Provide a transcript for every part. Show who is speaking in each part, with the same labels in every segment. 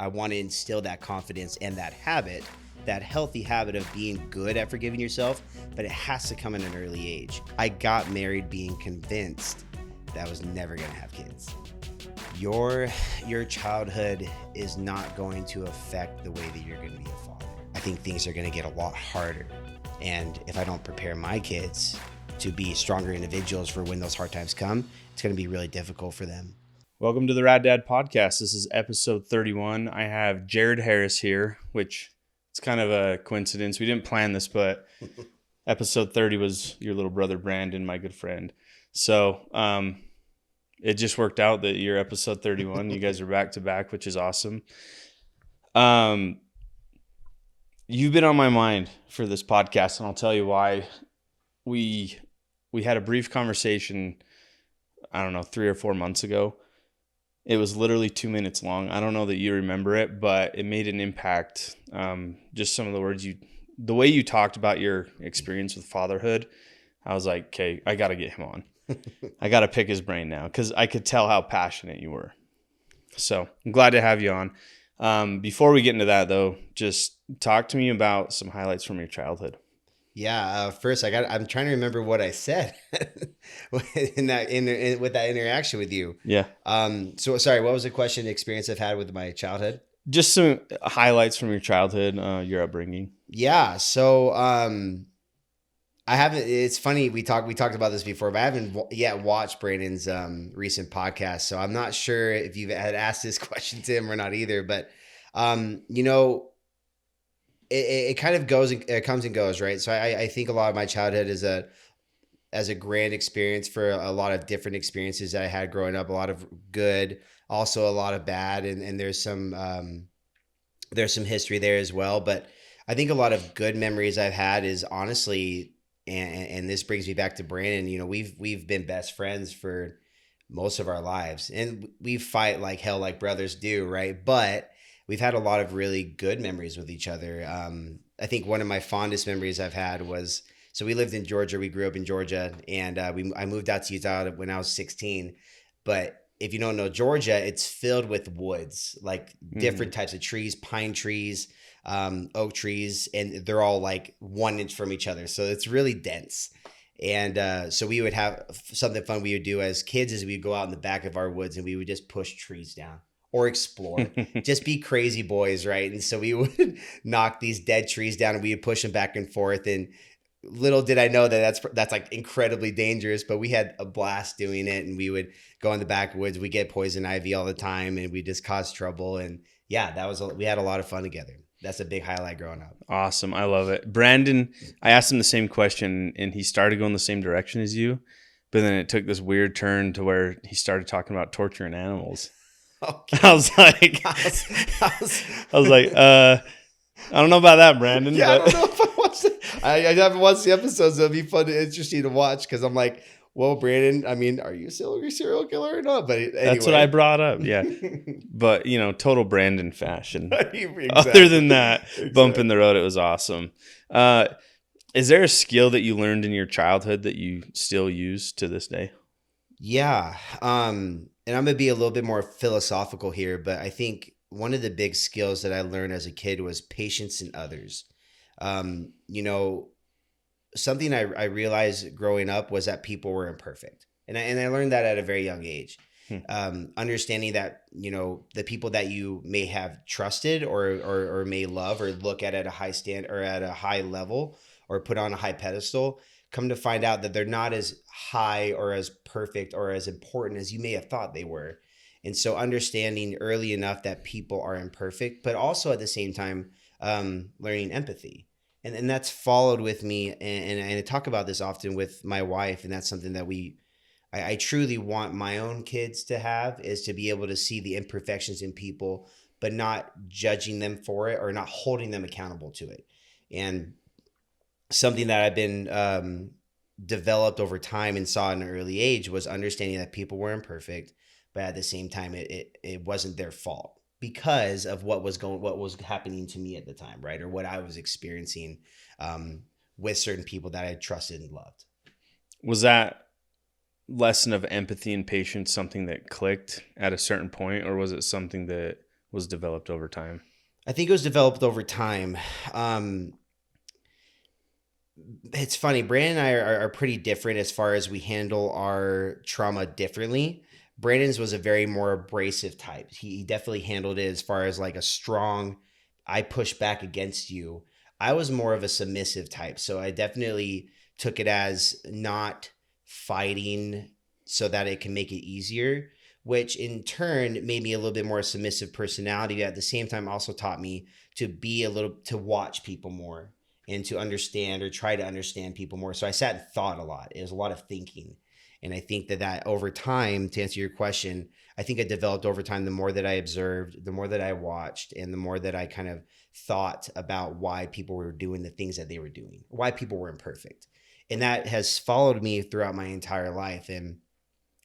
Speaker 1: I want to instill that confidence and that habit, that healthy habit of being good at forgiving yourself, but it has to come at an early age. I got married being convinced that I was never going to have kids. Your childhood is not going to affect the way that you're going to be a father. I think things are going to get a lot harder. And if I don't prepare my kids to be stronger individuals for when those hard times come, it's going to be really difficult for them.
Speaker 2: Welcome to the Rad Dad Podcast. This is episode 31. I have Jared Harris here, which it's kind of a coincidence. We didn't plan this, but episode 30 was your little brother, Brandon, my good friend. So it just worked out that you're episode 31. You guys are back to back, which is awesome. You've been on my mind for this podcast, and I'll tell you why. We had a brief conversation, I don't know, 3 or 4 months ago. It was literally 2 minutes long. I don't know that you remember it, but it made an impact. Just some of the words the way you talked about your experience with fatherhood, I was like, okay, I got to get him on. I got to pick his brain now because I could tell how passionate you were. So I'm glad to have you on. Before we get into that, though, just talk to me about some highlights from your childhood.
Speaker 1: Yeah. First, I'm trying to remember what I said with that interaction with you.
Speaker 2: Yeah.
Speaker 1: So sorry, what was the question? Experience I've had with my childhood?
Speaker 2: Just some highlights from your childhood, your upbringing.
Speaker 1: Yeah. So I haven't. It's funny we talked about this before, but I haven't yet watched Brandon's recent podcast, so I'm not sure if you've had asked this question to him or not either. But it kind of goes and it comes and goes, right? So I think a lot of my childhood is a grand experience for a lot of different experiences that I had growing up. A lot of good, also a lot of bad, and there's some history there as well. But I think a lot of good memories I've had is honestly. And this brings me back to Brandon. We've been best friends for most of our lives, and we fight like hell, like brothers do, right? But we've had a lot of really good memories with each other. I think one of my fondest memories I've had was, so we lived in Georgia. We grew up in Georgia, and I moved out to Utah when I was 16. But if you don't know Georgia, it's filled with woods, like different types of trees, pine trees, oak trees, and they're all like 1 inch from each other. So it's really dense. And so we would have something fun we would do as kids is we'd go out in the back of our woods and we would just push trees down or explore, just be crazy boys, right? And so we would knock these dead trees down and we would push them back and forth. And little did I know that that's like incredibly dangerous, but we had a blast doing it. And we would go in the backwoods. We get poison ivy all the time and we just cause trouble. And yeah, we had a lot of fun together. That's a big highlight growing up.
Speaker 2: Awesome. I love it. Brandon, I asked him the same question and he started going the same direction as you, but then it took this weird turn to where he started talking about torturing animals. Okay. I was like, I don't know about that, Brandon.
Speaker 1: Yeah,
Speaker 2: but...
Speaker 1: I don't know if I watched it. I haven't watched the episodes. So it'd be fun and interesting to watch because I'm like, well, Brandon, I mean, are you a serial killer or not? But anyway.
Speaker 2: That's what I brought up. Yeah. But, total Brandon fashion.
Speaker 1: Exactly.
Speaker 2: Other than that, bump in the road, it was awesome. Is there a skill that you learned in your childhood that you still use to this day?
Speaker 1: Yeah. And I'm going to be a little bit more philosophical here, but I think one of the big skills that I learned as a kid was patience in others. Something I realized growing up was that people were imperfect. And I learned that at a very young age. Understanding that, the people that you may have trusted or may love or look at a high stand or at a high level or put on a high pedestal, come to find out that they're not as high or as perfect or as important as you may have thought they were. And so understanding early enough that people are imperfect, but also at the same time, learning empathy. And that's followed with me. And I talk about this often with my wife. And that's something that I truly want my own kids to have, is to be able to see the imperfections in people, but not judging them for it or not holding them accountable to it. And something that I've been developed over time and saw at an early age was understanding that people were imperfect, but at the same time, it wasn't their fault because of what was happening to me at the time, right? Or what I was experiencing with certain people that I trusted and loved.
Speaker 2: Was that lesson of empathy and patience something that clicked at a certain point, or was it something that was developed over time?
Speaker 1: I think it was developed over time. It's funny. Brandon and I are pretty different as far as we handle our trauma differently. Brandon's was a very more abrasive type. He definitely handled it as far as like a strong, I push back against you. I was more of a submissive type. So I definitely took it as not fighting so that it can make it easier, which in turn made me a little bit more submissive personality. At the same time, also taught me to be a little, to watch people more and to understand or try to understand people more. So I sat and thought a lot. It was a lot of thinking. And I think that over time, to answer your question, I think it developed over time. The more that I observed, the more that I watched, and the more that I kind of thought about why people were doing the things that they were doing, why people were imperfect. And that has followed me throughout my entire life. And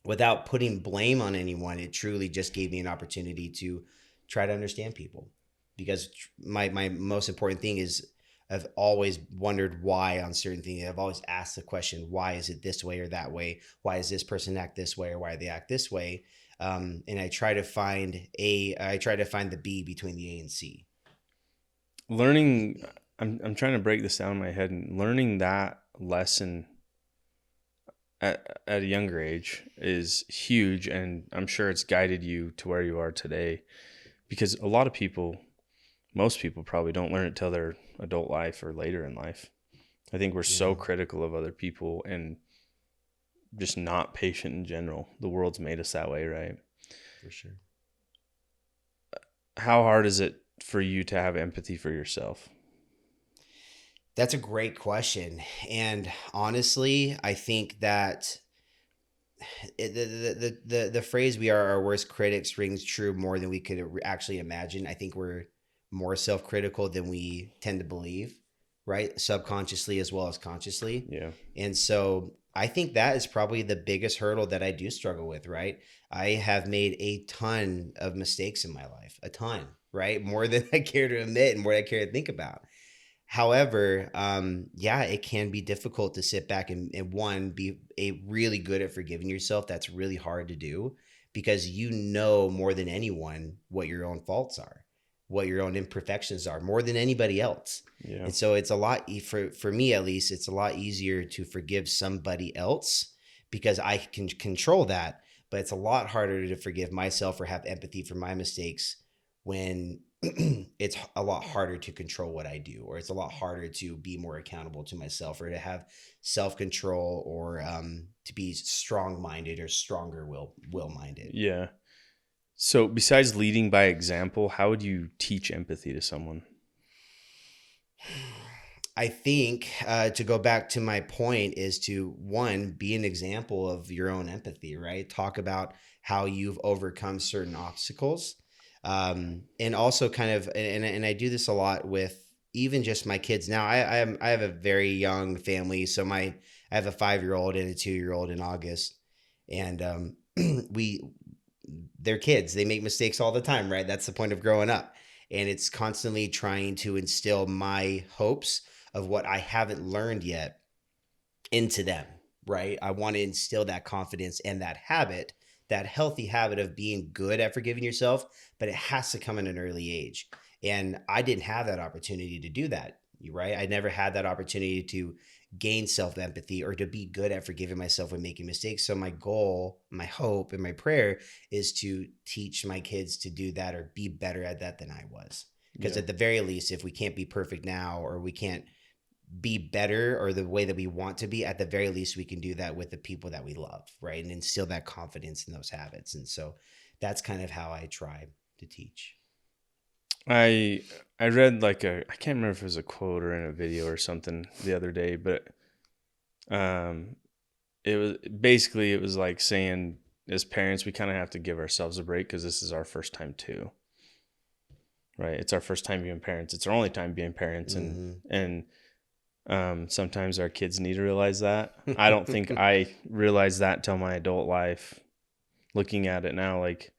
Speaker 1: without putting blame on anyone, it truly just gave me an opportunity to try to understand people. Because my most important thing is I've always wondered why on certain things. I've always asked the question, why is it this way or that way? Why does this person act this way or why do they act this way? And I try to find the B between the A and C.
Speaker 2: Learning, I'm trying to break this down in my head, and learning that lesson at a younger age is huge, and I'm sure it's guided you to where you are today, because a lot of people, most people probably don't learn it till their adult life or later in life. I think we're so critical of other people and just not patient in general. The world's made us that way, right?
Speaker 1: For sure.
Speaker 2: How hard is it for you to have empathy for yourself?
Speaker 1: That's a great question. And honestly, I think that the phrase "we are our worst critics" rings true more than we could actually imagine. I think we're more self-critical than we tend to believe, right? Subconsciously as well as consciously.
Speaker 2: Yeah.
Speaker 1: And so I think that is probably the biggest hurdle that I do struggle with, right? I have made a ton of mistakes in my life, a ton, right? More than I care to admit and more than I care to think about. However, yeah, it can be difficult to sit back and one, be really good at forgiving yourself. That's really hard to do because you know more than anyone what your own faults are, what your own imperfections are, more than anybody else.
Speaker 2: Yeah.
Speaker 1: And so it's a lot, for me at least, it's a lot easier to forgive somebody else because I can control that. But it's a lot harder to forgive myself or have empathy for my mistakes when it's a lot harder to control what I do, or it's a lot harder to be more accountable to myself, or to have self-control, or to be strong-minded or stronger will-minded.
Speaker 2: Yeah. So besides leading by example, how would you teach empathy to someone?
Speaker 1: I think to go back to my point is to, one, be an example of your own empathy, right? Talk about how you've overcome certain obstacles. And also kind of, and I do this a lot with even just my kids. Now I have a very young family. So I have a 5-year-old and a 2-year-old in August, and they're kids. They make mistakes all the time, right? That's the point of growing up. And it's constantly trying to instill my hopes of what I haven't learned yet into them, right? I want to instill that confidence and that habit, that healthy habit of being good at forgiving yourself, but it has to come at an early age. And I didn't have that opportunity to do that, right? I never had that opportunity to gain self-empathy or to be good at forgiving myself when making mistakes. So my goal, my hope, and my prayer is to teach my kids to do that or be better at that than I was. Because at the very least, if we can't be perfect now, or we can't be better or the way that we want to be, at the very least we can do that with the people that we love, right? And instill that confidence in those habits. And so that's kind of how I try to teach.
Speaker 2: I read I can't remember if it was a quote or in a video or something the other day, but it was like saying, as parents, we kind of have to give ourselves a break because this is our first time too, right? It's our first time being parents. It's our only time being parents, and sometimes our kids need to realize that. I don't think I realized that till my adult life. Looking at it now, like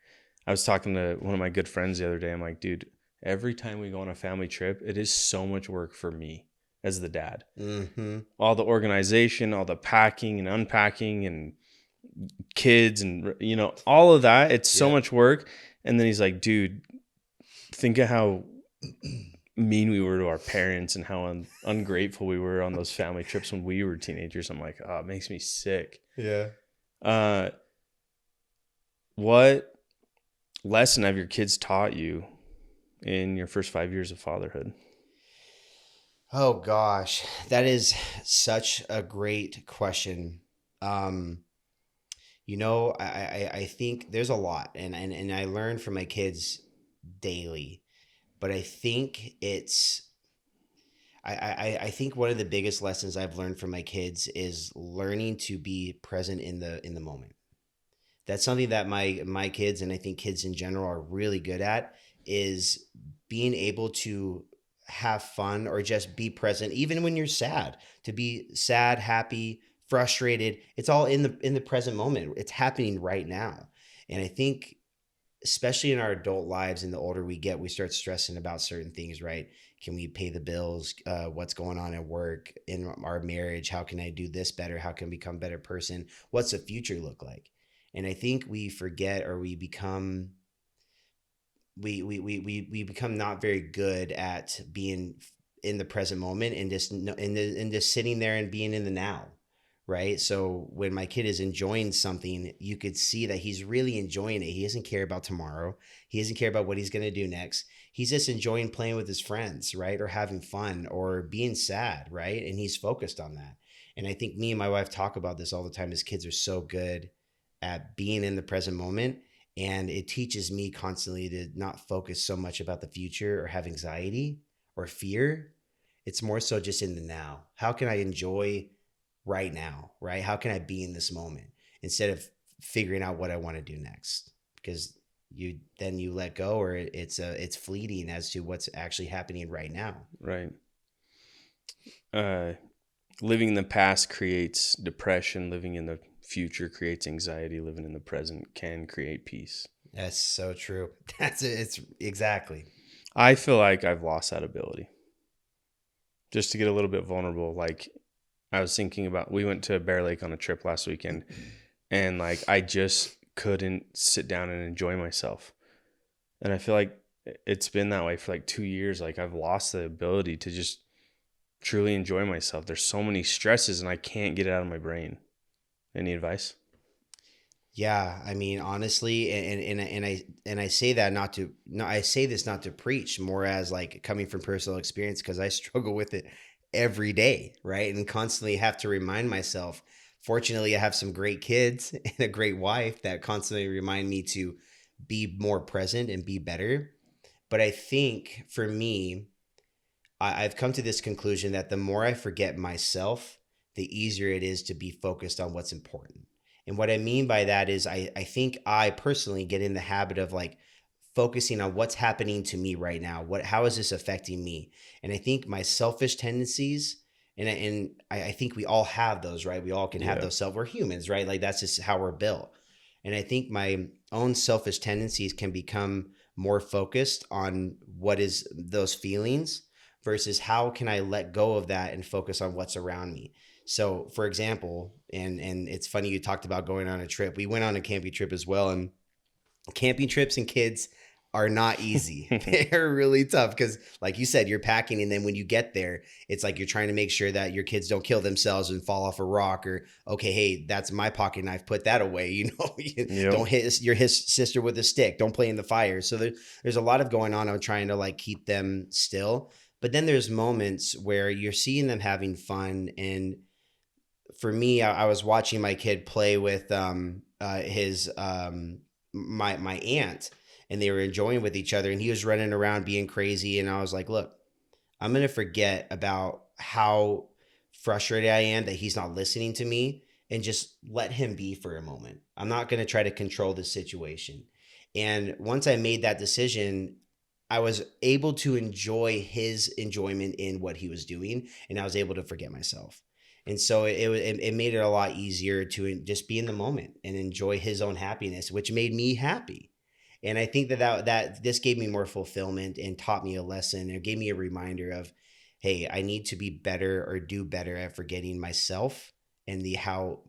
Speaker 2: I was talking to one of my good friends the other day. I'm like, dude, every time we go on a family trip, it is so much work for me as the dad. Mm-hmm. All the organization, all the packing and unpacking and kids and, all of that. It's so much work. And then he's like, dude, think of how mean we were to our parents and how ungrateful we were on those family trips when we were teenagers. I'm like, oh, it makes me sick.
Speaker 1: Yeah.
Speaker 2: Uh, what lesson have your kids taught you in your first 5 years of fatherhood?
Speaker 1: Oh gosh, that is such a great question. Um, I think there's a lot, and I learn from my kids daily, but I think I think one of the biggest lessons I've learned from my kids is learning to be present in the moment. That's something that my kids, and I think kids in general, are really good at, is being able to have fun or just be present even when you're sad. To be sad, happy, frustrated, it's all in the present moment. It's happening right now. And I think especially in our adult lives, and the older we get, we start stressing about certain things, right? Can we pay the bills? What's going on at work, in our marriage? How can I do this better? How can I become a better person? What's the future look like? And I think we forget, or we become we become not very good at being in the present moment, and and just sitting there and being in the now, right? So when my kid is enjoying something, you could see that he's really enjoying it. He doesn't care about tomorrow. He doesn't care about what he's going to do next. He's just enjoying playing with his friends, right? Or having fun or being sad, right? And he's focused on that. And I think me and my wife talk about this all the time, as kids are so good at being in the present moment. And it teaches me constantly to not focus so much about the future or have anxiety or fear. It's more so just in the now. How can I enjoy right now, right? How can I be in this moment instead of figuring out what I want to do next? Because you let go, or it's fleeting as to what's actually happening right now.
Speaker 2: Right. Uh, Living in the past creates depression. Living in the future creates anxiety. Living in the present can create peace.
Speaker 1: That's so true. That's it. It's exactly.
Speaker 2: I feel like I've lost that ability. Just to get a little bit vulnerable, like I was thinking about, we went to Bear Lake on a trip last weekend, and like I just couldn't sit down and enjoy myself. And I feel like it's been that way for like 2 years. Like I've lost the ability to just truly enjoy myself. There's so many stresses and I can't get it out of my brain. Any advice?
Speaker 1: Yeah, I mean, honestly, and I say that not to no, I say this not to preach, more as like coming from personal experience, because I struggle with it every day, right? And constantly have to remind myself. Fortunately, I have some great kids and a great wife that constantly remind me to be more present and be better. But I think for me, I've come to this conclusion that the more I forget myself, the easier it is to be focused on what's important. And what I mean by that is I think I personally get in the habit of like focusing on what's happening to me right now. How is this affecting me? And I think my selfish tendencies, and I think we all have those, right? We all can have
Speaker 2: Yeah.
Speaker 1: those we're humans, right? Like that's just how we're built. And I think my own selfish tendencies can become more focused on what is those feelings versus how can I let go of that and focus on what's around me. So, for example, and it's funny you talked about going on a trip. We went on a camping trip as well, and camping trips and kids are not easy. They're really tough because, like you said, you're packing, and then when you get there, it's like you're trying to make sure that your kids don't kill themselves and fall off a rock, or okay, hey, that's my pocket knife, put that away.
Speaker 2: Yep.
Speaker 1: Don't hit his sister with a stick. Don't play in the fire. So there's a lot of going on. I'm trying to like keep them still, but then there's moments where you're seeing them having fun. And for me, I was watching my kid play with his my aunt, and they were enjoying with each other, and he was running around being crazy, and I was like, look, I'm gonna forget about how frustrated I am that he's not listening to me, and just let him be for a moment. I'm not gonna try to control the situation. And once I made that decision, I was able to enjoy his enjoyment in what he was doing, and I was able to forget myself. And so it made it a lot easier to just be in the moment and enjoy his own happiness, which made me happy. And I think that this gave me more fulfillment and taught me a lesson. It gave me a reminder of, hey, I need to be better or do better at forgetting myself and the how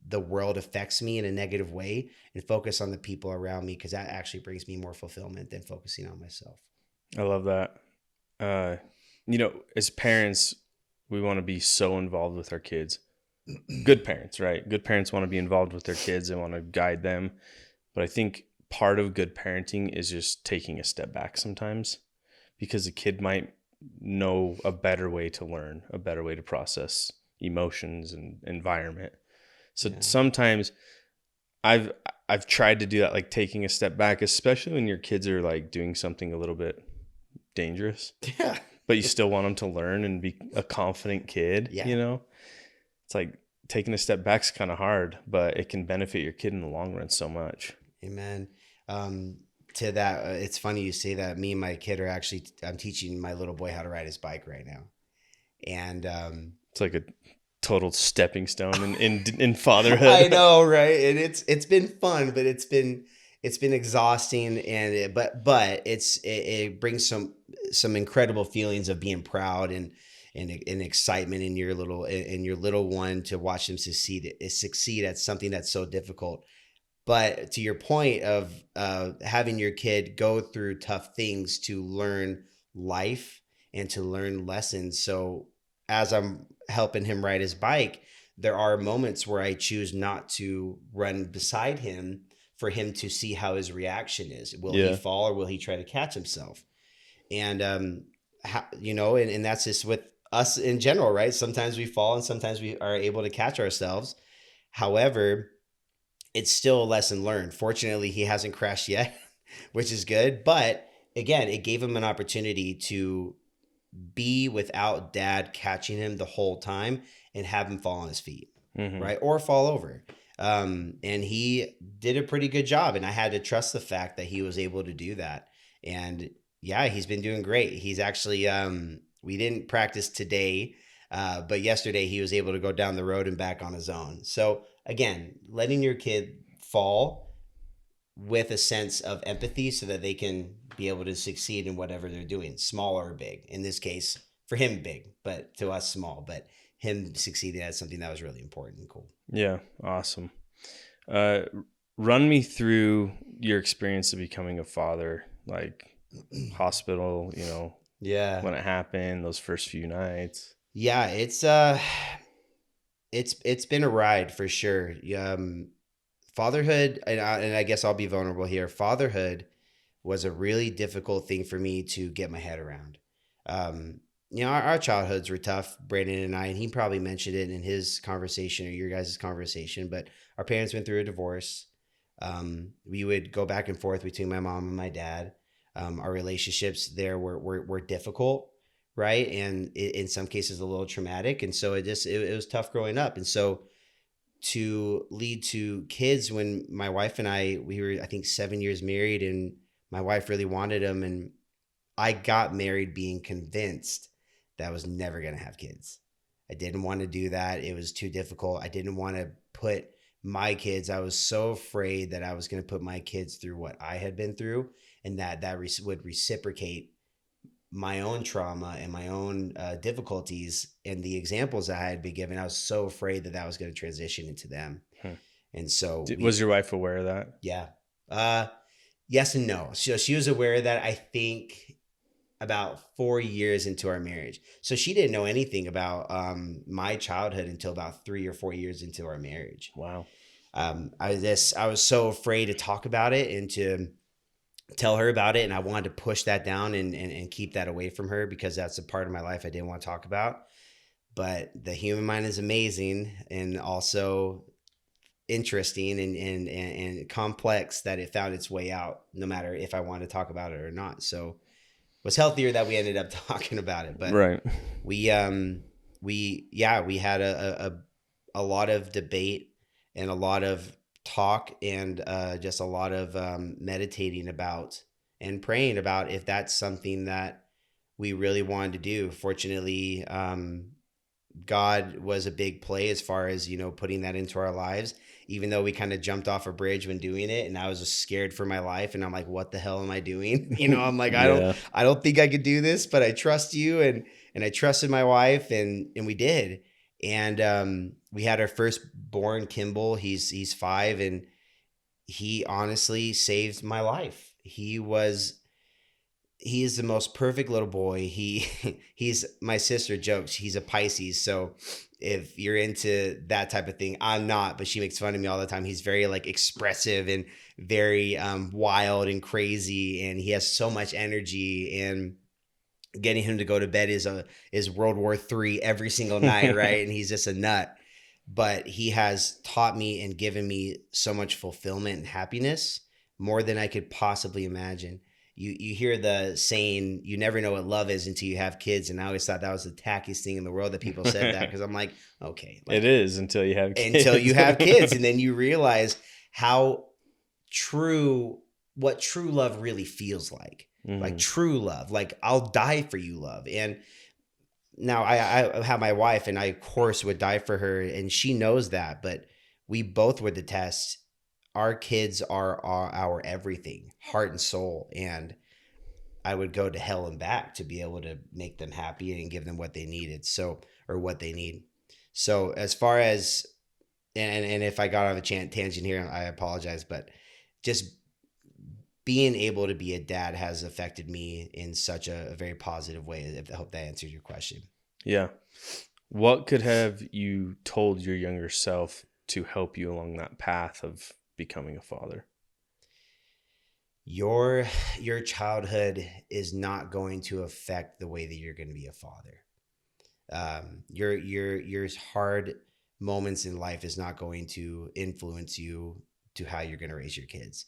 Speaker 1: the world affects me in a negative way, and focus on the people around me, because that actually brings me more fulfillment than focusing on myself.
Speaker 2: I love that. Uh, you know, as parents, we want to be so involved with our kids. Good parents, right? Good parents want to be involved with their kids and want to guide them. But I think part of good parenting is just taking a step back sometimes, because a kid might know a better way to learn, a better way to process emotions and environment. So
Speaker 1: Yeah.
Speaker 2: sometimes I've I've tried to do that, like taking a step back, especially when your kids are like doing something a little bit dangerous,
Speaker 1: Yeah.
Speaker 2: but you still want them to learn and be a confident kid,
Speaker 1: Yeah.
Speaker 2: you know? It's like taking a step back is kind of hard, but it can benefit your kid in the long run so much.
Speaker 1: Amen. Um, to that, it's funny you say that. Me and my kid are actually, I'm teaching my little boy how to ride his bike right now. And
Speaker 2: It's like a total stepping stone in
Speaker 1: I
Speaker 2: fatherhood.
Speaker 1: know, right? And it's been fun, but it's been exhausting, and but it brings some incredible feelings of being proud and excitement in your little one to watch them succeed at something that's so difficult. But to your point of having your kid go through tough things to learn life and to learn lessons. So as I'm helping him ride his bike, there are moments where I choose not to run beside him for him to see how his reaction is. Will he
Speaker 2: Yeah.
Speaker 1: fall or will he try to catch himself? And and that's just with us in general, right? Sometimes we fall and sometimes we are able to catch ourselves. However, it's still a lesson learned. Fortunately, he hasn't crashed yet, which is good. But again, it gave him an opportunity to be without dad catching him the whole time and have him fall on his feet,
Speaker 2: Hmm.
Speaker 1: right? Or fall over. And he did a pretty good job. And I had to trust the fact that he was able to do that. And yeah, he's been doing great. He's actually, we didn't practice today, but yesterday he was able to go down the road and back on his own. So again, letting your kid fall with a sense of empathy so that they can be able to succeed in whatever they're doing, small or big. In this case, for him, big, but to us, small. But him succeeding at something that was really important and cool.
Speaker 2: Yeah. Awesome. Uh, Run me through your experience of becoming a father, like hospital,
Speaker 1: Yeah,
Speaker 2: when it happened, those first few nights.
Speaker 1: yeah, it's been a ride for sure. Fatherhood, and I guess I'll be vulnerable here. Fatherhood was a really difficult thing for me to get my head around. Our childhoods were tough, Brandon and I, and he probably mentioned it in his conversation or your guys' conversation, but our parents went through a divorce. We would go back and forth between my mom and my dad. Our relationships there were difficult, right? And in some cases a little traumatic. And so it was tough growing up. And so to lead to kids when my wife and we were, I think, 7 years married, and my wife really wanted them. And I got married being convinced that I was never going to have kids. I didn't want to do that. It was too difficult. I didn't want to put my kids, I was so afraid that I was going to put my kids through what I had been through, and that would reciprocate my own trauma and my own difficulties and the examples that I had been given. I was so afraid that was going to transition into them.
Speaker 2: Hmm.
Speaker 1: And so
Speaker 2: Was your wife aware of that?
Speaker 1: yeah. Uh, yes and no. So she was aware of that, I think, about 4 years into our marriage. So she didn't know anything about my childhood until about 3 or 4 years into our marriage.
Speaker 2: Wow.
Speaker 1: I was so afraid to talk about it and to tell her about it, and I wanted to push that down and keep that away from her because that's a part of my life I didn't want to talk about. But the human mind is amazing and also interesting and complex that it found its way out no matter if I wanted to talk about it or not. So it was healthier that we ended up talking about it. But
Speaker 2: Right.
Speaker 1: we had a lot of debate and a lot of talk and just a lot of meditating about and praying about if that's something that we really wanted to do. Fortunately, God was a big play as far as, putting that into our lives, even though we kind of jumped off a bridge when doing it. And I was just scared for my life. And I'm like, what the hell am I doing? I'm like,
Speaker 2: Yeah.
Speaker 1: I don't think I could do this, but I trust you. And I trusted my wife and we did. And we had our firstborn, Kimball. He's 5, and he honestly saved my life. he is the most perfect little boy. He's my sister jokes he's a Pisces, so if you're into that type of thing, I'm not, but she makes fun of me all the time. He's very like expressive and very wild and crazy, and he has so much energy, and getting him to go to bed is World War III every single night, right? And he's just a nut. But he has taught me and given me so much fulfillment and happiness, more than I could possibly imagine. You hear the saying, you never know what love is until you have kids. And I always thought that was the tackiest thing in the world that people said that, because I'm like, okay, like,
Speaker 2: It is until you have
Speaker 1: until you have
Speaker 2: kids.
Speaker 1: kids. And then you realize how true, what true love really feels like. Like true love, like I'll die for you love. And now I have my wife, and I of course would die for her, and she knows that, but we both would attest our kids are our everything, heart and soul. And I would go to hell and back to be able to make them happy and give them what they needed. So, or what they need. So as far as, and if I got off a tangent here, I apologize, but just being able to be a dad has affected me in such a very positive way. I hope that answered your question.
Speaker 2: Yeah. What could have you told your younger self to help you along that path of becoming a father?
Speaker 1: Your childhood is not going to affect the way that you're going to be a father. Your hard moments in life is not going to influence you to how you're going to raise your kids.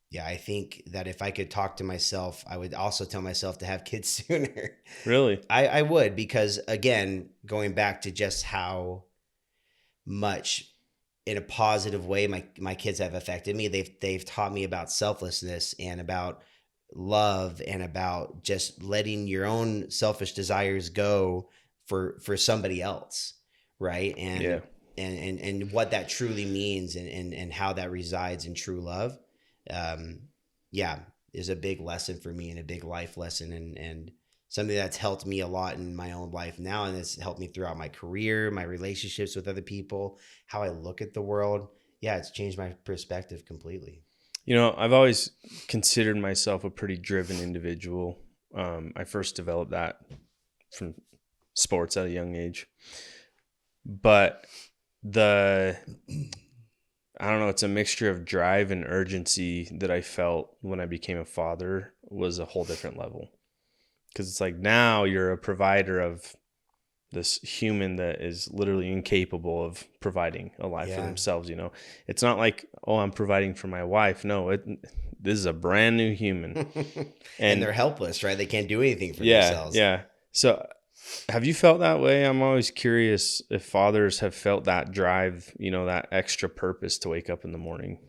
Speaker 1: Yeah, I think that if I could talk to myself, I would also tell myself to have kids sooner.
Speaker 2: Really?
Speaker 1: I would, because again, going back to just how much in a positive way my kids have affected me. They've taught me about selflessness and about love and about just letting your own selfish desires go for somebody else, right?
Speaker 2: Yeah.
Speaker 1: And what that truly means, and how that resides in true love. Yeah, is a big lesson for me, and a big life lesson, and something that's helped me a lot in my own life now, and it's helped me throughout my career, my relationships with other people, how I look at the world. Yeah, it's changed my perspective completely.
Speaker 2: You know, I've always considered myself a pretty driven individual. I first developed that from sports at a young age. But I don't know, it's a mixture of drive and urgency that I felt when I became a father was a whole different level. Because it's like, now you're a provider of this human that is literally incapable of providing a life for themselves. You know, it's not like, oh, I'm providing for my wife. No, this is a brand new human.
Speaker 1: And they're helpless, right? They can't do anything for
Speaker 2: yeah,
Speaker 1: themselves.
Speaker 2: Yeah. So have you felt that way? I'm always curious if fathers have felt that drive, you know, that extra purpose to wake up in the morning.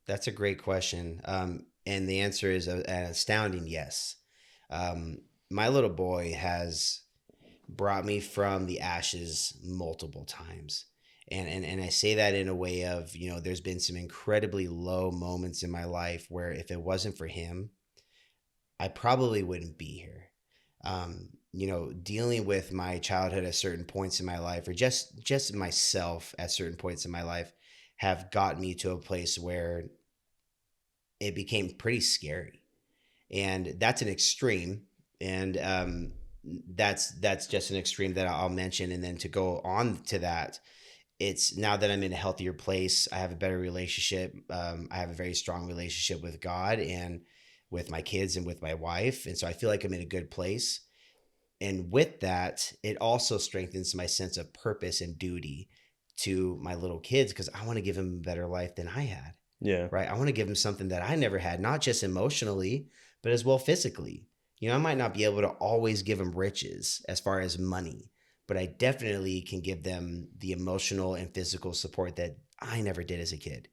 Speaker 1: That's a great question. And the answer is an astounding yes. My little boy has brought me from the ashes multiple times. And I say that in a way of, you know, there's been some incredibly low moments in my life where if it wasn't for him, I probably wouldn't be here. You know, dealing with my childhood at certain points in my life, or just myself at certain points in my life, have gotten me to a place where it became pretty scary. And that's an extreme. And that's just an extreme that I'll mention. And then to go on to that, it's now that I'm in a healthier place, I have a better relationship. I have a very strong relationship with God and with my kids and with my wife. And so I feel like I'm in a good place. And with that, it also strengthens my sense of purpose and duty to my little kids, because I want to give them a better life than I had.
Speaker 2: Yeah.
Speaker 1: Right. I want to give them something that I never had, not just emotionally, but as well physically. You know, I might not be able to always give them riches as far as money, but I definitely can give them the emotional and physical support that I never did as a kid.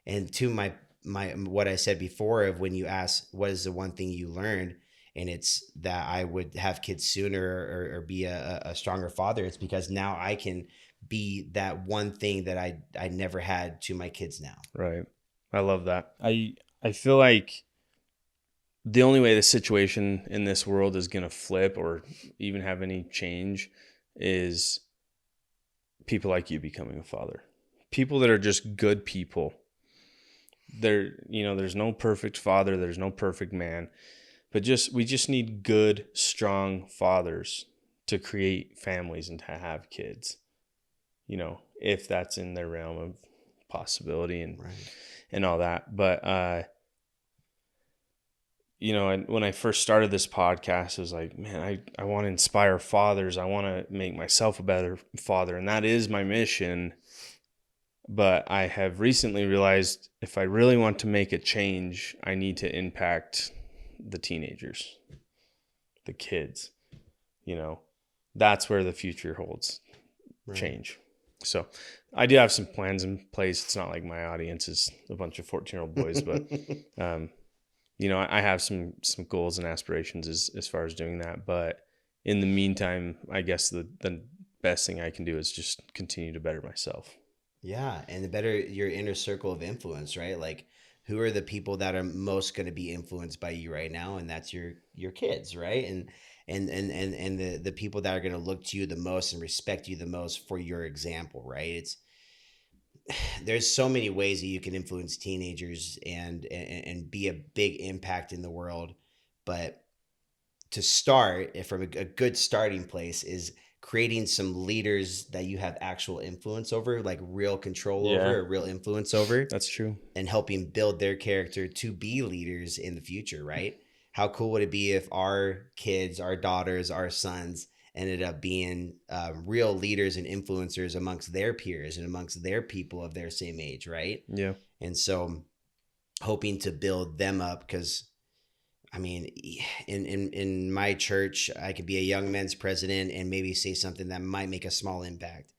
Speaker 1: And to my what I said before of when you ask what is the one thing you learned, and it's that I would have kids sooner, or be a stronger father. It's because now I can be that one thing that I never had to my kids now.
Speaker 2: Right. I love that. I feel like the only way the situation in this world is going to flip or even have any change is people like you becoming a father. People that are just good people. There's no perfect father. There's no perfect man. But we just need good, strong fathers to create families and to have kids, you know, if that's in their realm of possibility and all that. But, you know, and when I first started this podcast, I was like, man, I want to inspire fathers. I want to make myself a better father. And that is my mission. But I have recently realized if I really want to make a change, I need to impact the teenagers, the kids, you know, that's where the future holds change. So I do have some plans in place. It's not like my audience is a bunch of 14-year-old boys, but, you know, I have some goals and aspirations as far as doing that. But in the meantime, I guess the best thing I can do is just continue to better myself.
Speaker 1: Yeah, and the better your inner circle of influence, right? Like, who are the people that are most going to be influenced by you right now? And that's your kids, right? And the people that are going to look to you the most and respect you the most for your example, right? It's there's so many ways that you can influence teenagers and be a big impact in the world, but to start from a good starting place is creating some leaders that you have actual influence over, like real control over, or real influence over,
Speaker 2: That's true.
Speaker 1: and helping build their character to be leaders in the future, right? How cool would it be if our kids, our daughters, our sons ended up being real leaders and influencers amongst their peers and amongst their people of their same age, right?
Speaker 2: Yeah.
Speaker 1: And so hoping to build them up, because I mean, in my church, I could be a young men's president and maybe say something that might make a small impact.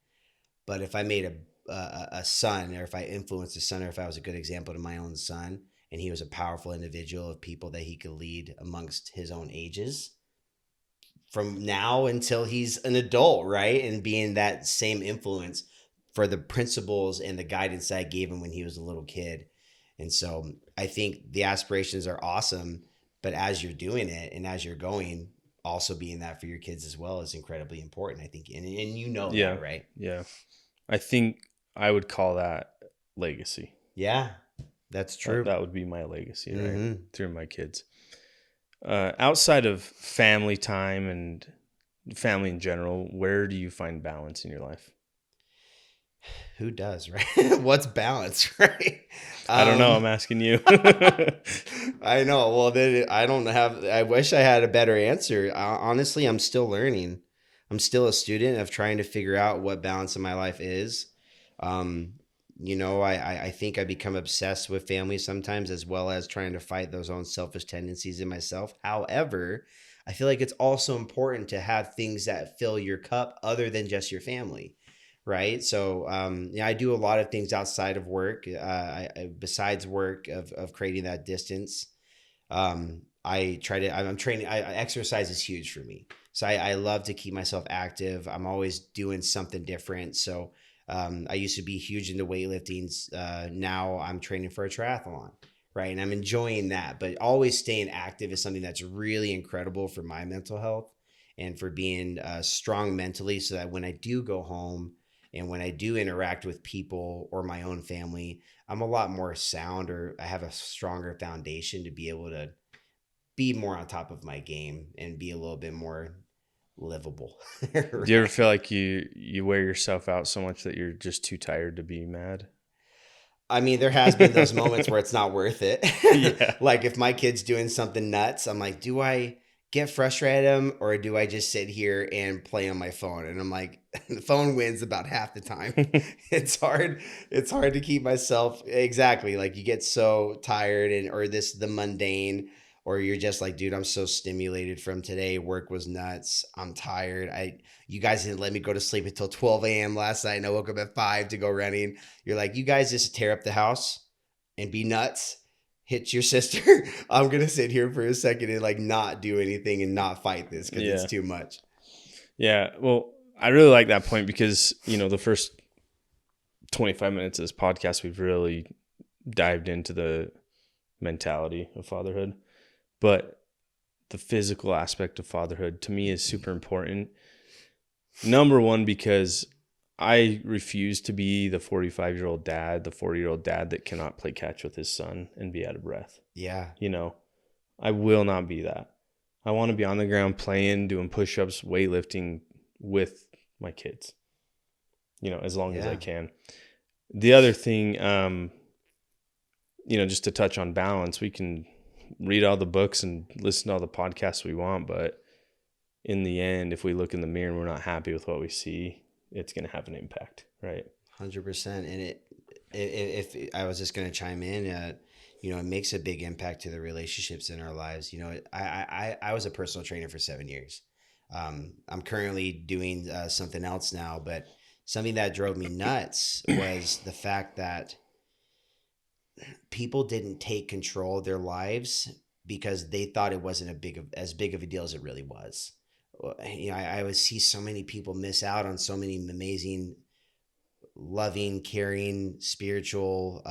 Speaker 1: But if I made a son, or if I influenced a son, or if I was a good example to my own son, and he was a powerful individual of people that he could lead amongst his own ages, from now until he's an adult, right? And being that same influence for the principles and the guidance that I gave him when he was a little kid. And so I think the aspirations are awesome, but as you're doing it and as you're going, also being that for your kids as well is incredibly important, I think. And you know that, right?
Speaker 2: Yeah. I think I would call that legacy.
Speaker 1: Yeah, that's true.
Speaker 2: That would be my legacy, right? Through my kids. Outside of family time and family in general, where do you find balance in your life?
Speaker 1: Who does, right? What's balance, right?
Speaker 2: I don't know. I'm asking you.
Speaker 1: I know. Well, then I don't have. I wish I had a better answer. Honestly, I'm still learning. I'm still a student of trying to figure out what balance in my life is. You know, I think I become obsessed with family sometimes, as well as trying to fight those own selfish tendencies in myself. However, I feel like it's also important to have things that fill your cup other than just your family. Right. So, yeah, I do a lot of things outside of work, besides work of creating that distance. I'm training, exercise is huge for me. So I love to keep myself active. I'm always doing something different. So, I used to be huge into weightlifting. Now I'm training for a triathlon. Right. And I'm enjoying that, but always staying active is something that's really incredible for my mental health and for being strong mentally, so that when I do go home, and when I do interact with people or my own family, I'm a lot more sound, or I have a stronger foundation to be able to be more on top of my game and be a little bit more livable. Right?
Speaker 2: Do you ever feel like you wear yourself out so much that you're just too tired to be mad?
Speaker 1: I mean, there has been those moments where it's not worth it.
Speaker 2: Yeah.
Speaker 1: Like if my kid's doing something nuts, I'm like, do I get frustrated at him, or do I just sit here and play on my phone? And I'm like, the phone wins about half the time. It's hard. It's hard to keep myself, exactly. Like you get so tired, or the mundane, or you're just like, dude, I'm so stimulated from today. Work was nuts. I'm tired. You guys didn't let me go to sleep until 12 a.m. last night, and I woke up at 5 to go running. You're like, you guys just tear up the house and be nuts, hit your sister. I'm going to sit here for a second and like not do anything and not fight this because it's too much.
Speaker 2: Yeah. Well, I really like that point because, you know, the first 25 minutes of this podcast, we've really dived into the mentality of fatherhood. But the physical aspect of fatherhood to me is super important. Number one, because I refuse to be the 45-year-old dad, the 40-year-old dad that cannot play catch with his son and be out of breath.
Speaker 1: Yeah.
Speaker 2: You know, I will not be that. I want to be on the ground playing, doing push-ups, weightlifting with my kids, as long as I
Speaker 1: Yeah.
Speaker 2: can. The other thing, just to touch on balance, we can read all the books and listen to all the podcasts we want, but in the end, if we look in the mirror and we're not happy with what we see, it's going to have an impact, right?
Speaker 1: 100%. And if I was just going to chime in, it makes a big impact to the relationships in our lives. I was a personal trainer for 7 years. I'm currently doing something else now, but something that drove me nuts was the fact that people didn't take control of their lives because they thought it wasn't as big of a deal as it really was. I would see so many people miss out on so many amazing, loving, caring, spiritual,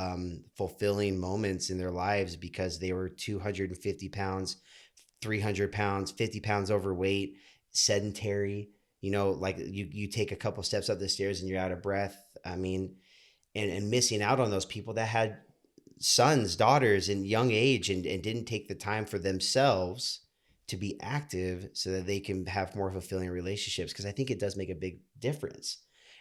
Speaker 1: fulfilling moments in their lives because they were 250 pounds, 300 pounds, 50 pounds overweight, sedentary. Like you take a couple steps up the stairs and you're out of breath. I mean, and missing out on those people that had sons, daughters in young age and didn't take the time for themselves to be active so that they can have more fulfilling relationships. Because I think it does make a big difference,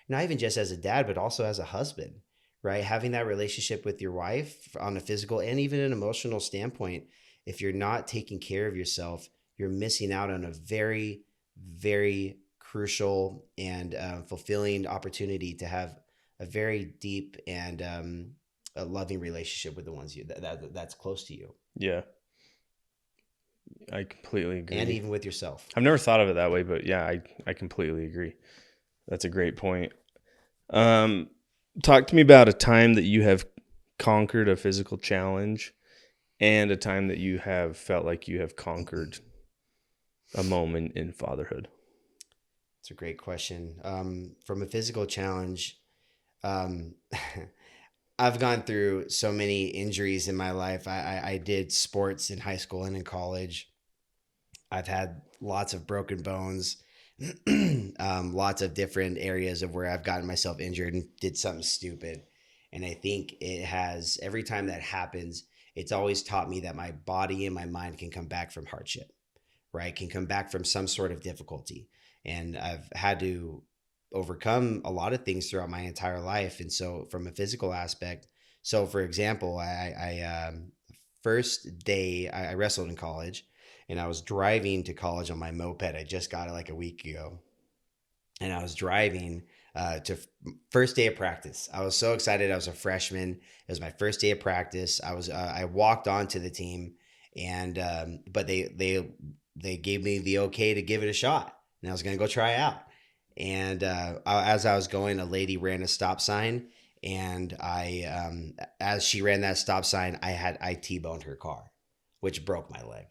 Speaker 1: not even just as a dad, but also as a husband, right? Having that relationship with your wife on a physical and even an emotional standpoint, if you're not taking care of yourself, you're missing out on a very, very crucial and fulfilling opportunity to have a very deep and a loving relationship with the ones that's close to you,
Speaker 2: Yeah, I completely
Speaker 1: and
Speaker 2: agree.
Speaker 1: even with yourself.
Speaker 2: I've never thought of it that way, but yeah, I completely agree. That's a great point. Talk to me about a time that you have conquered a physical challenge and a time that you have felt like you have conquered a moment in fatherhood.
Speaker 1: It's a great question. From a physical challenge, um, I've gone through so many injuries in my life. I did sports in high school and in college. I've had lots of broken bones, lots of different areas of where I've gotten myself injured and did something stupid. And I think it has, every time that happens, it's always taught me that my body and my mind can come back from hardship, right? Can come back from some sort of difficulty. And I've had to overcome a lot of things throughout my entire life. And so, from a physical aspect, so for example, first day I wrestled in college, and I was driving to college on my moped. I just got it like a week ago, and I was driving to first day of practice. I was so excited. I was a freshman. It was my first day of practice. I walked onto the team, and but they gave me the okay to give it a shot, and I was gonna go try out. And as I was going, a lady ran a stop sign, and as she ran that stop sign, I T-boned her car, which broke my leg.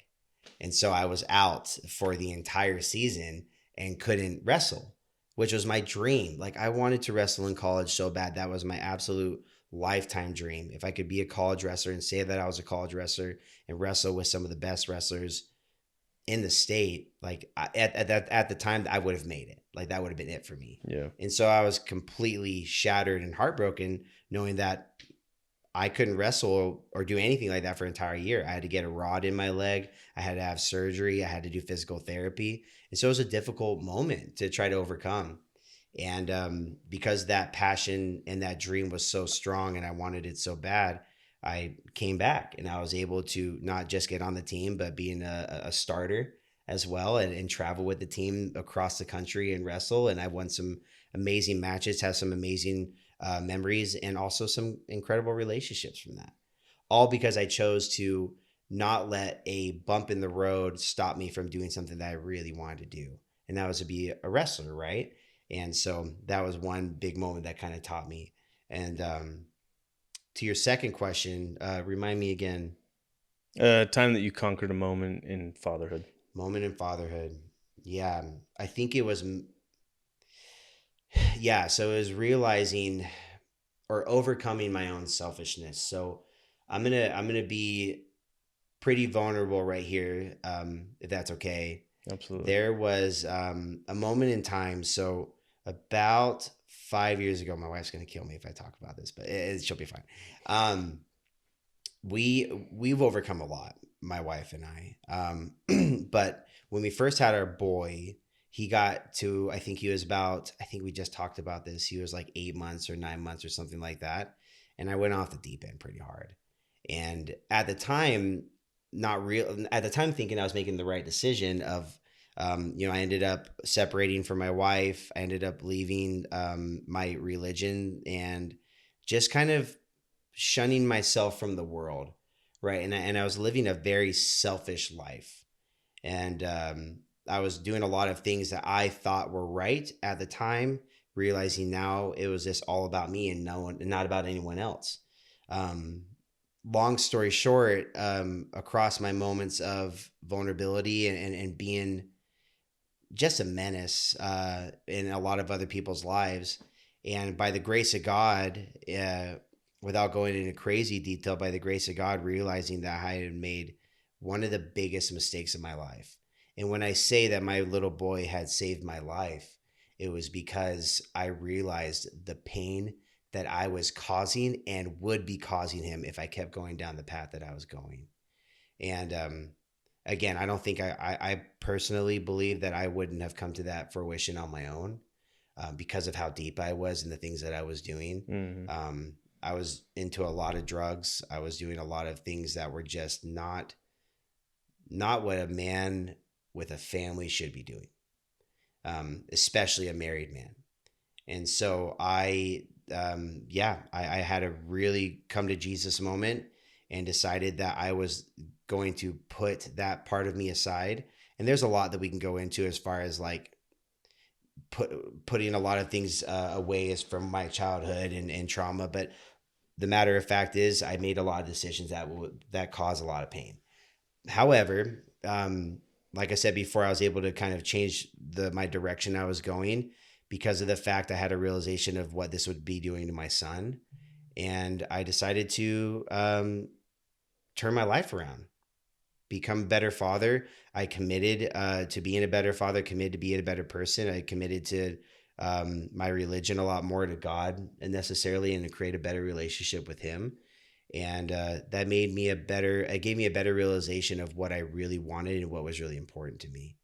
Speaker 1: And so I was out for the entire season and couldn't wrestle, which was my dream. Like, I wanted to wrestle in college so bad. That was my absolute lifetime dream. If I could be a college wrestler and say that I was a college wrestler and wrestle with some of the best wrestlers in the state, like at the time, I would have made it. Like, that would have been it for me.
Speaker 2: Yeah.
Speaker 1: And so I was completely shattered and heartbroken knowing that I couldn't wrestle or do anything like that for an entire year. I had to get a rod in my leg. I had to have surgery. I had to do physical therapy. And so it was a difficult moment to try to overcome. And because that passion and that dream was so strong and I wanted it so bad, I came back and I was able to not just get on the team, but being a starter as well, and travel with the team across the country and wrestle. And I won some amazing matches, have some amazing memories, and also some incredible relationships from that. All because I chose to not let a bump in the road stop me from doing something that I really wanted to do. And that was to be a wrestler, right? And so that was one big moment that kind of taught me. And to your second question, remind me again.
Speaker 2: Time that you conquered a moment in fatherhood.
Speaker 1: Moment in fatherhood. Yeah, I think it was. Yeah, so it was realizing or overcoming my own selfishness. So I'm gonna be pretty vulnerable right here, if that's okay.
Speaker 2: Absolutely.
Speaker 1: There was a moment in time. So about 5 years ago, my wife's gonna kill me if I talk about this, but she'll be fine. Um, we've overcome a lot. my wife and I. But when we first had our boy, he got to, I think he was about, I think we just talked about this. He was like 8 months or 9 months or something like that. And I went off the deep end pretty hard. And at the time, not real, at the time thinking I was making the right decision of, I ended up separating from my wife. I ended up leaving my religion and just kind of shunning myself from the world, right? And I was living a very selfish life, and I was doing a lot of things that I thought were right at the time, realizing now it was just all about me and no one, and not about anyone else. Um, Long story short, across my moments of vulnerability and being just a menace in a lot of other people's lives. And by the grace of God, without going into crazy detail, by the grace of God, realizing that I had made one of the biggest mistakes of my life. And when I say that my little boy had saved my life, it was because I realized the pain that I was causing and would be causing him if I kept going down the path that I was going. And again, I don't think I personally believe that I wouldn't have come to that fruition on my own because of how deep I was and the things that I was doing.
Speaker 2: Mm-hmm.
Speaker 1: I was into a lot of drugs. I was doing a lot of things that were just not what a man with a family should be doing, especially a married man. And so I had a really come to Jesus moment and decided that I was going to put that part of me aside. And there's a lot that we can go into as far as like putting a lot of things away as from my childhood and trauma. But the matter of fact is, I made a lot of decisions that cause a lot of pain. However, like I said before, I was able to kind of change my direction I was going because of the fact I had a realization of what this would be doing to my son, and I decided to turn my life around, become a better father. I committed to being a better father, committed to being a better person. I committed to my religion a lot more, to God necessarily, and to create a better relationship with Him. And that made me it gave me a better realization of what I really wanted and what was really important to me.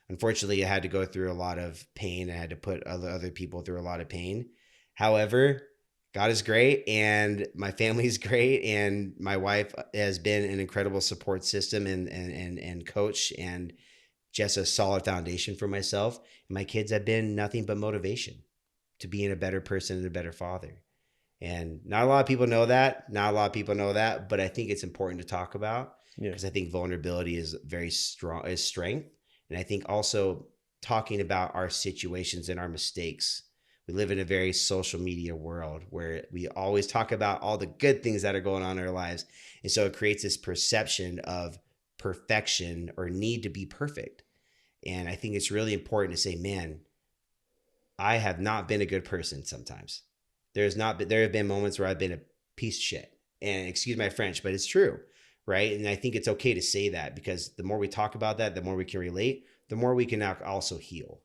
Speaker 1: Unfortunately, I had to go through a lot of pain. I had to put other people through a lot of pain. However, God is great and my family is great, and my wife has been an incredible support system and coach, and just a solid foundation for myself. And my kids have been nothing but motivation to being a better person and a better father. And not a lot of people know that. Not a lot of people know that, but I think it's important to talk about
Speaker 2: Yeah.
Speaker 1: because I think vulnerability is very strong, is strength. And I think also talking about our situations and our mistakes. We live in a very social media world where we always talk about all the good things that are going on in our lives. And so it creates this perception of perfection or need to be perfect. And I think it's really important to say, man, I have not been a good person sometimes. There have been moments where I've been a piece of shit. And excuse my French, but it's true, right? And I think it's okay to say that because the more we talk about that, the more we can relate, the more we can also heal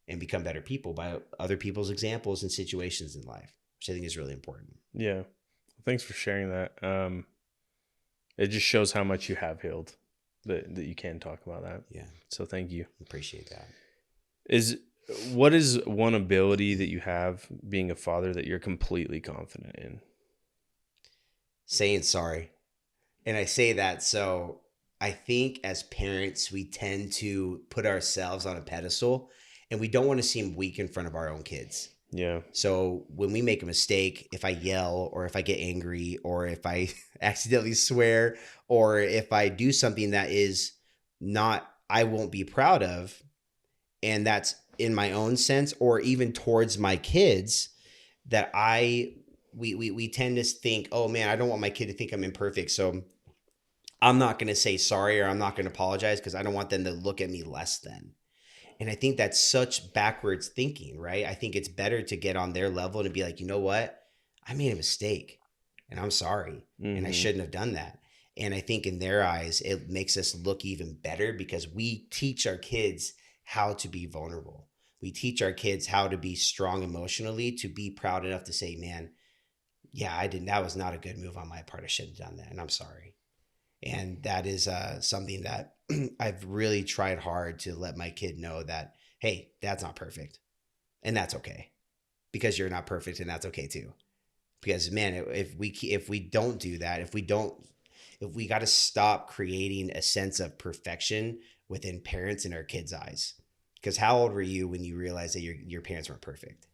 Speaker 1: and become better people by other people's examples and situations in life, which I think is really important.
Speaker 2: Yeah. Thanks for sharing that. It just shows how much you have healed that you can talk about that.
Speaker 1: Yeah.
Speaker 2: So thank you.
Speaker 1: Appreciate that.
Speaker 2: What is one ability that you have being a father that you're completely confident in?
Speaker 1: Saying sorry. And I say that so I think as parents, we tend to put ourselves on a pedestal and we don't want to seem weak in front of our own kids.
Speaker 2: Yeah.
Speaker 1: So when we make a mistake, if I yell or if I get angry or if I accidentally swear or if I do something that is not, I won't be proud of, and that's in my own sense or even towards my kids, that we tend to think, oh man, I don't want my kid to think I'm imperfect. So I'm not going to say sorry or I'm not going to apologize because I don't want them to look at me less than. And I think that's such backwards thinking, right? I think it's better to get on their level and be like, you know what? I made a mistake and I'm sorry. And I
Speaker 2: Mm-hmm.
Speaker 1: shouldn't have done that. And I think in their eyes, it makes us look even better because we teach our kids how to be vulnerable. We teach our kids how to be strong emotionally, to be proud enough to say, man, yeah, I didn't, that was not a good move on my part. I shouldn't have done that. And I'm sorry. And that is something that I've really tried hard to let my kid know that, hey, dad's not perfect. And that's okay, because you're not perfect, and that's okay too. Because man, if we don't do that, if we got to stop creating a sense of perfection within parents in our kids' eyes. Because how old were you when you realized that your parents weren't perfect?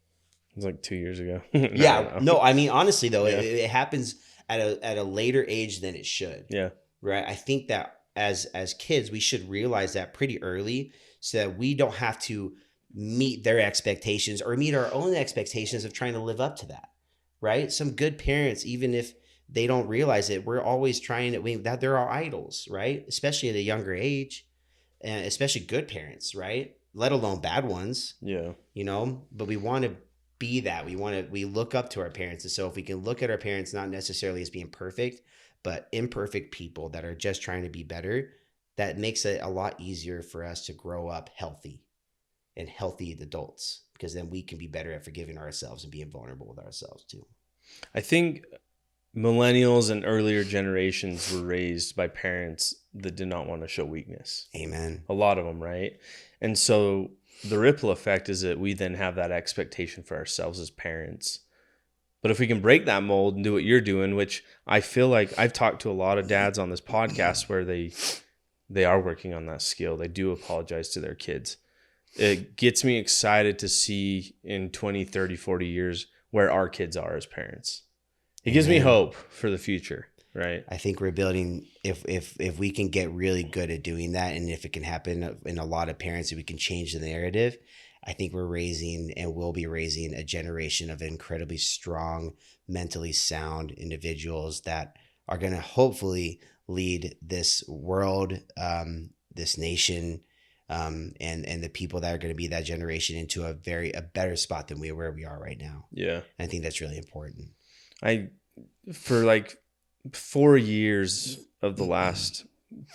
Speaker 2: It was like 2 years ago. I
Speaker 1: Yeah,
Speaker 2: don't know.
Speaker 1: no, I mean honestly though,
Speaker 2: Yeah.
Speaker 1: it happens at a later age than it should.
Speaker 2: Yeah.
Speaker 1: Right? I think that as kids, we should realize that pretty early, so that we don't have to meet their expectations or meet our own expectations of trying to live up to that. Right? Some good parents, even if they don't realize it, we're always trying to that they're our idols, right? Especially at a younger age, and especially good parents, right? Let alone bad ones,
Speaker 2: Yeah.
Speaker 1: but we want to be that. We look up to our parents. And so if we can look at our parents not necessarily as being perfect, but imperfect people that are just trying to be better, that makes it a lot easier for us to grow up healthy and healthy adults, because then we can be better at forgiving ourselves and being vulnerable with ourselves too.
Speaker 2: I think millennials and earlier generations were raised by parents that did not want to show weakness.
Speaker 1: Amen.
Speaker 2: A lot of them, right? And so the ripple effect is that we then have that expectation for ourselves as parents. But if we can break that mold and do what you're doing, which I feel like I've talked to a lot of dads on this podcast where they are working on that skill. They do apologize to their kids. It gets me excited to see in 20, 30, 40 years where our kids are as parents. It gives me
Speaker 1: Amen.
Speaker 2: hope for the future, right?
Speaker 1: I think we're building, if we can get really good at doing that, and if it can happen in a lot of parents, if we can change the narrative, I think we're raising and will be raising a generation of incredibly strong, mentally sound individuals that are going to hopefully lead this world, this nation, and the people that are going to be that generation into a better spot than where we are right now.
Speaker 2: Yeah.
Speaker 1: And I think that's really important.
Speaker 2: For like 4 years of the last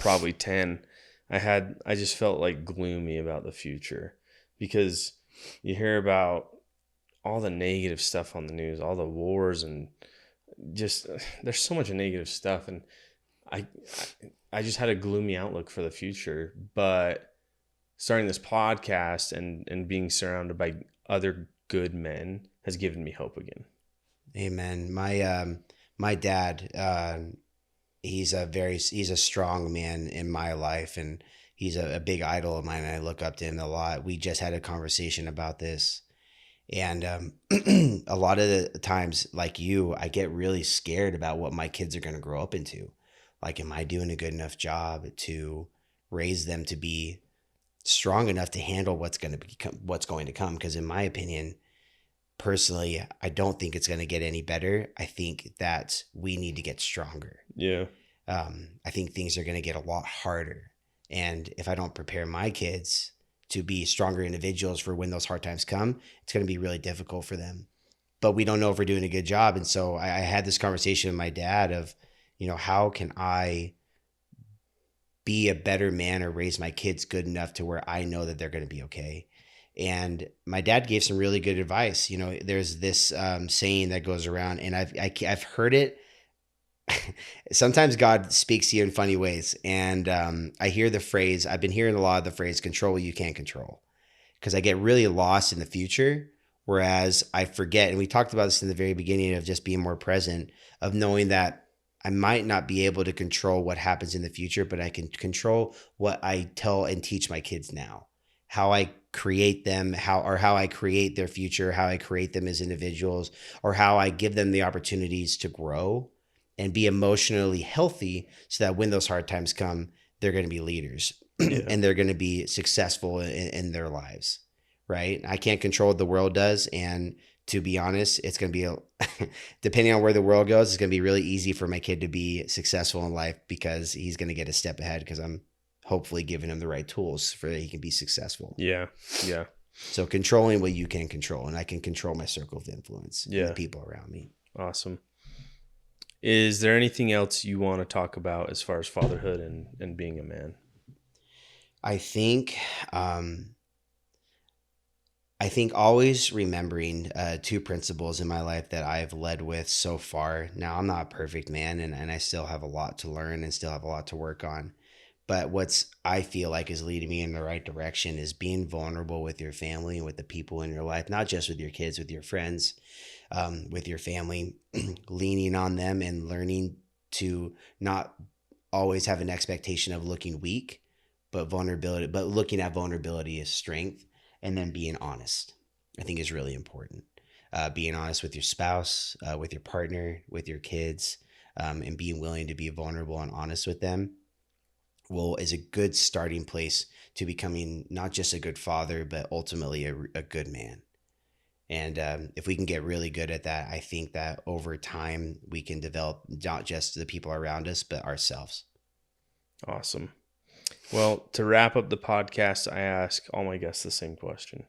Speaker 2: probably 10, I just felt like gloomy about the future, because you hear about all the negative stuff on the news, all the wars, and just there's so much negative stuff, and I I just had a gloomy outlook for the future. But starting this podcast and being surrounded by other good men has given me hope again.
Speaker 1: Amen. My dad, he's a strong man in my life, and he's a big idol of mine, and I look up to him a lot. We just had a conversation about this, and a lot of the times, like you, I get really scared about what my kids are going to grow up into. Like, am I doing a good enough job to raise them to be strong enough to handle what's going to come? Because in my opinion, personally, I don't think it's going to get any better. I think that we need to get stronger.
Speaker 2: Yeah.
Speaker 1: I think things are going to get a lot harder. And if I don't prepare my kids to be stronger individuals for when those hard times come, it's going to be really difficult for them. But we don't know if we're doing a good job. And so I had this conversation with my dad of, how can I be a better man or raise my kids good enough to where I know that they're going to be okay? And my dad gave some really good advice. There's this saying that goes around, and I've heard it. Sometimes God speaks to you in funny ways, and I hear the phrase. I've been hearing a lot of the phrase "control what you can't control," because I get really lost in the future. Whereas I forget, and we talked about this in the very beginning, of just being more present, of knowing that I might not be able to control what happens in the future, but I can control what I tell and teach my kids now, how I create them, how I create their future, how I create them as individuals, or how I give them the opportunities to grow and be emotionally healthy, so that when those hard times come, they're going to be leaders and they're going to be successful in their lives. Right? I can't control what the world does, and to be honest, it's going to be depending on where the world goes, it's going to be really easy for my kid to be successful in life, because he's going to get a step ahead, because I'm hopefully giving him the right tools for that he can be successful.
Speaker 2: Yeah. Yeah.
Speaker 1: So controlling what you can control, and I can control my circle of influence, and the people around me.
Speaker 2: Awesome. Is there anything else you want to talk about as far as fatherhood and being a man?
Speaker 1: I think I think always remembering two principles in my life that I've led with so far. Now, I'm not a perfect man, and I still have a lot to learn and still have a lot to work on. But what's I feel like is leading me in the right direction is being vulnerable with your family and with the people in your life, not just with your kids, with your friends, with your family, leaning on them and learning to not always have an expectation of looking weak, but looking at vulnerability as strength, and then being honest. I think is really important. Being honest with your spouse, with your partner, with your kids, and being willing to be vulnerable and honest with them is a good starting place to becoming not just a good father, but ultimately a good man. And if we can get really good at that, I think that over time we can develop not just the people around us, but ourselves.
Speaker 2: Awesome. Well, to wrap up the podcast, I ask all my guests the same question.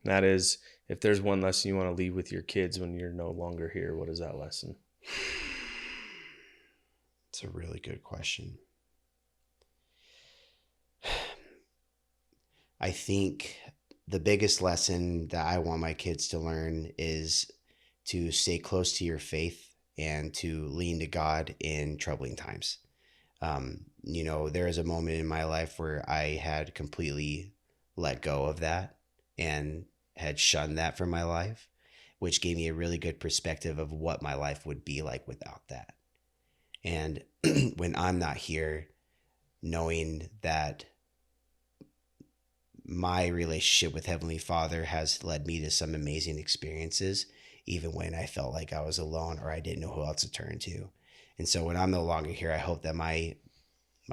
Speaker 2: And that is, if there's one lesson you want to leave with your kids when you're no longer here, what is that lesson?
Speaker 1: It's a really good question. I think the biggest lesson that I want my kids to learn is to stay close to your faith and to lean to God in troubling times. There was a moment in my life where I had completely let go of that and had shunned that from my life, which gave me a really good perspective of what my life would be like without that. And when I'm not here, knowing that my relationship with Heavenly Father has led me to some amazing experiences, even when I felt like I was alone or I didn't know who else to turn to. And so when I'm no longer here, I hope that my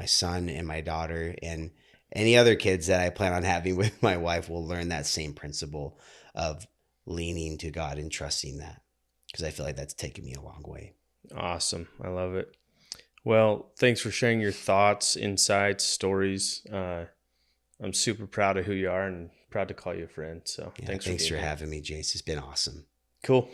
Speaker 1: son and my daughter and any other kids that I plan on having with my wife will learn that same principle of leaning to God and trusting that, because I feel like that's taken me a long way.
Speaker 2: Awesome. I love it. Well, thanks for sharing your thoughts, insights, stories. I'm super proud of who you are and proud to call you a friend. So
Speaker 1: Yeah,
Speaker 2: thanks
Speaker 1: thanks
Speaker 2: for
Speaker 1: for
Speaker 2: being here.
Speaker 1: having me, Jace. It's been awesome.
Speaker 2: Cool.